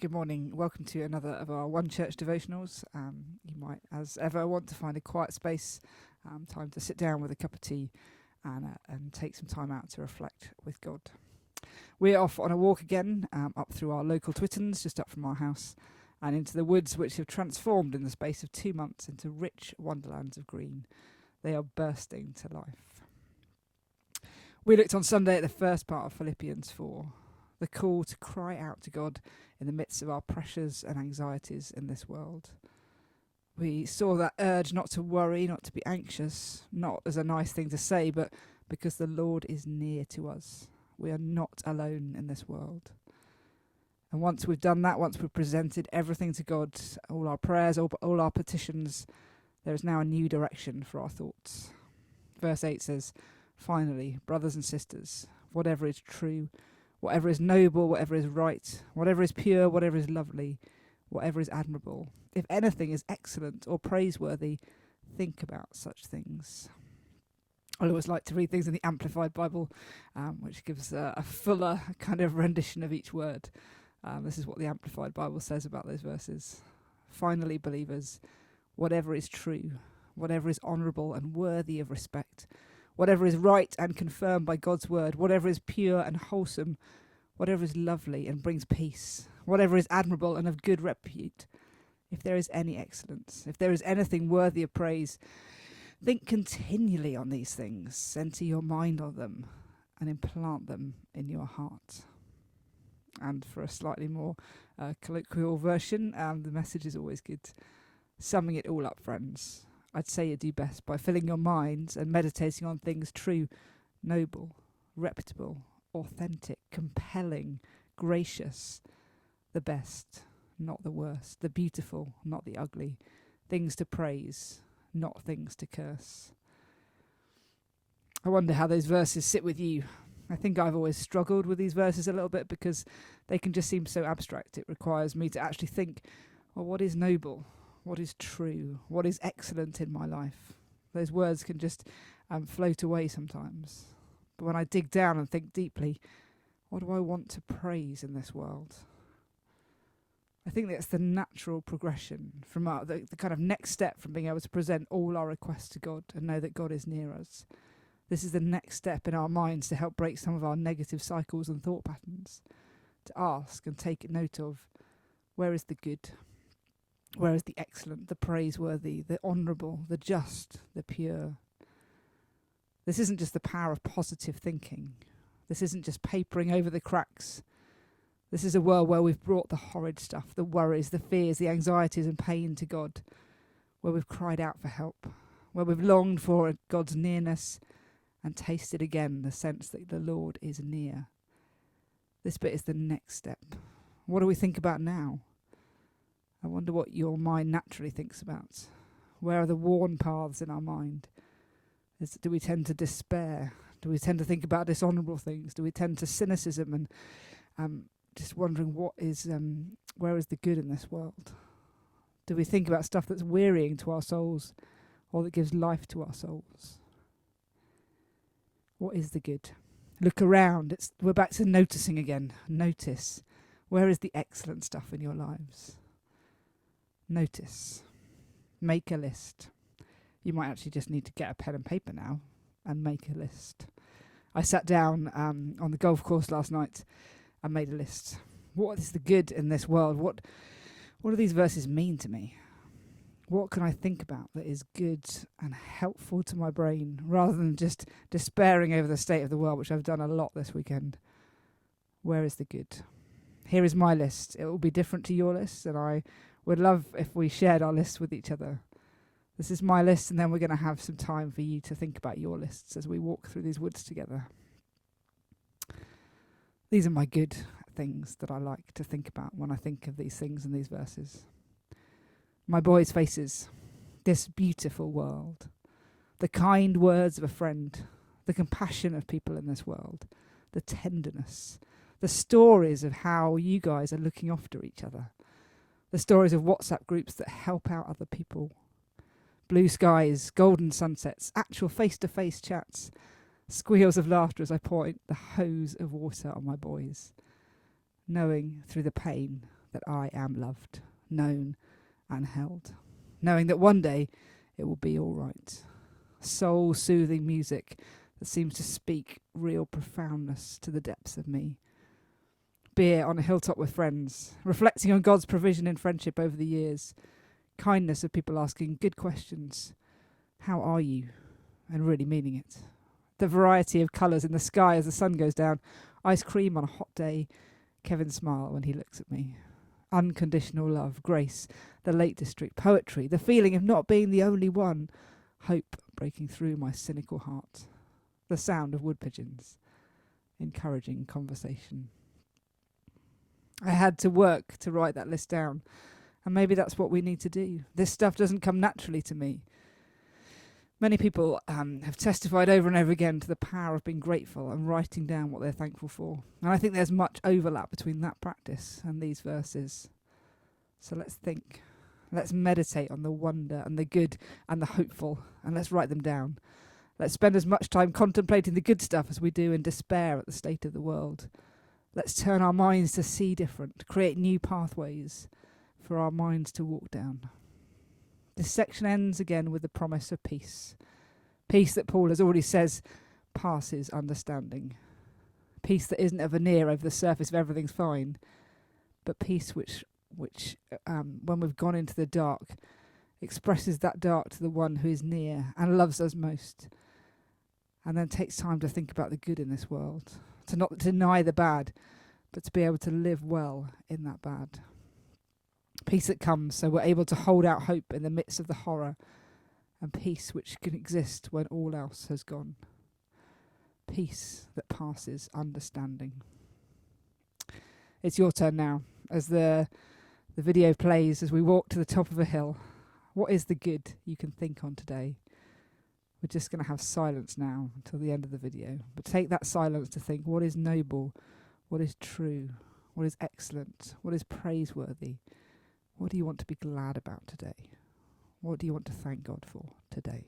Good morning. Welcome to another of our One Church devotionals. You might, as ever, want to find a quiet space, time to sit down with a cup of tea and take some time out to reflect with God. We're off on a walk again, up through our local Twittons, just up from our house, and into the woods which have transformed in the space of 2 months into rich wonderlands of green. They are bursting to life. We looked on Sunday at the first part of Philippians 4. The call to cry out to God in the midst of our pressures and anxieties in this world. We saw that urge not to worry, not to be anxious, not as a nice thing to say, but because the Lord is near to us. We are not alone in this world. And once we've done that, once we've presented everything to God, all our prayers, all our petitions, there is now a new direction for our thoughts. Verse 8 says, "Finally, brothers and sisters, whatever is true, whatever is noble, whatever is right, whatever is pure, whatever is lovely, whatever is admirable, if anything is excellent or praiseworthy, think about such things." I always like to read things in the Amplified Bible, which gives a fuller kind of rendition of each word. This is what the Amplified Bible says about those verses. "Finally, believers, whatever is true, whatever is honourable and worthy of respect, whatever is right and confirmed by God's word, whatever is pure and wholesome, whatever is lovely and brings peace, whatever is admirable and of good repute, if there is any excellence, if there is anything worthy of praise, think continually on these things, center your mind on them, and implant them in your heart." And for a slightly more colloquial version, the message is always good. Summing it all up, friends, I'd say you do best by filling your minds and meditating on things true, noble, reputable, authentic, compelling, gracious, the best, not the worst, the beautiful, not the ugly, things to praise, not things to curse. I wonder how those verses sit with you. I think I've always struggled with these verses a little bit because they can just seem so abstract. It requires me to actually think, well, what is noble? What is true? What is excellent in my life? Those words can just float away sometimes. But when I dig down and think deeply, what do I want to praise in this world? I think that's the natural progression from the kind of next step from being able to present all our requests to God and know that God is near us. This is the next step in our minds to help break some of our negative cycles and thought patterns. To ask and take note of, where is the good? Where is the excellent, the praiseworthy, the honourable, the just, the pure? This isn't just the power of positive thinking. This isn't just papering over the cracks. This is a world where we've brought the horrid stuff, the worries, the fears, the anxieties and pain to God, where we've cried out for help, where we've longed for God's nearness and tasted again the sense that the Lord is near. This bit is the next step. What do we think about now? I wonder what your mind naturally thinks about. Where are the worn paths in our mind? Do we tend to despair? Do we tend to think about dishonourable things? Do we tend to cynicism and just wondering where is the good in this world? Do we think about stuff that's wearying to our souls or that gives life to our souls? What is the good? Look around. We're back to noticing again. Notice. Where is the excellent stuff in your lives? Notice. Make a list. You might actually just need to get a pen and paper now and make a list. I sat down on the golf course last night and made a list. What is the good in this world? What do these verses mean to me? What can I think about that is good and helpful to my brain rather than just despairing over the state of the world, which I've done a lot this weekend? Where is the good? Here is my list. It will be different to your list, and I would love if we shared our lists with each other. This is my list, and then we're going to have some time for you to think about your lists as we walk through these woods together. These are my good things that I like to think about when I think of these things and these verses. My boys' faces, this beautiful world, the kind words of a friend, the compassion of people in this world, the tenderness, the stories of how you guys are looking after each other, the stories of WhatsApp groups that help out other people, blue skies, golden sunsets, actual face-to-face chats, squeals of laughter as I point the hose of water on my boys, knowing through the pain that I am loved, known and held. Knowing that one day it will be all right. Soul-soothing music that seems to speak real profoundness to the depths of me. Beer on a hilltop with friends, reflecting on God's provision in friendship over the years. Kindness of people asking good questions. How are you? And really meaning it. The variety of colours in the sky as the sun goes down. Ice cream on a hot day. Kevin's smile when he looks at me. Unconditional love, grace, the Lake District, poetry, the feeling of not being the only one. Hope breaking through my cynical heart. The sound of wood pigeons. Encouraging conversation. I had to work to write that list down. And maybe that's what we need to do. This stuff doesn't come naturally to me. Many people have testified over and over again to the power of being grateful and writing down what they're thankful for. And I think there's much overlap between that practice and these verses. So let's think. Let's meditate on the wonder and the good and the hopeful, and let's write them down. Let's spend as much time contemplating the good stuff as we do in despair at the state of the world. Let's turn our minds to see different, create new pathways for our minds to walk down. This section ends again with the promise of peace. Peace that Paul has already says passes understanding. Peace that isn't a veneer over the surface of everything's fine, but peace which when we've gone into the dark, expresses that dark to the one who is near and loves us most, and then takes time to think about the good in this world, to not deny the bad, but to be able to live well in that bad. Peace that comes so we're able to hold out hope in the midst of the horror, and peace which can exist when all else has gone. Peace that passes understanding. It's your turn now. As the video plays, as we walk to the top of a hill, what is the good you can think on today? We're just going to have silence now until the end of the video. But take that silence to think, what is noble? What is true? What is excellent? What is praiseworthy? What do you want to be glad about today? What do you want to thank God for today?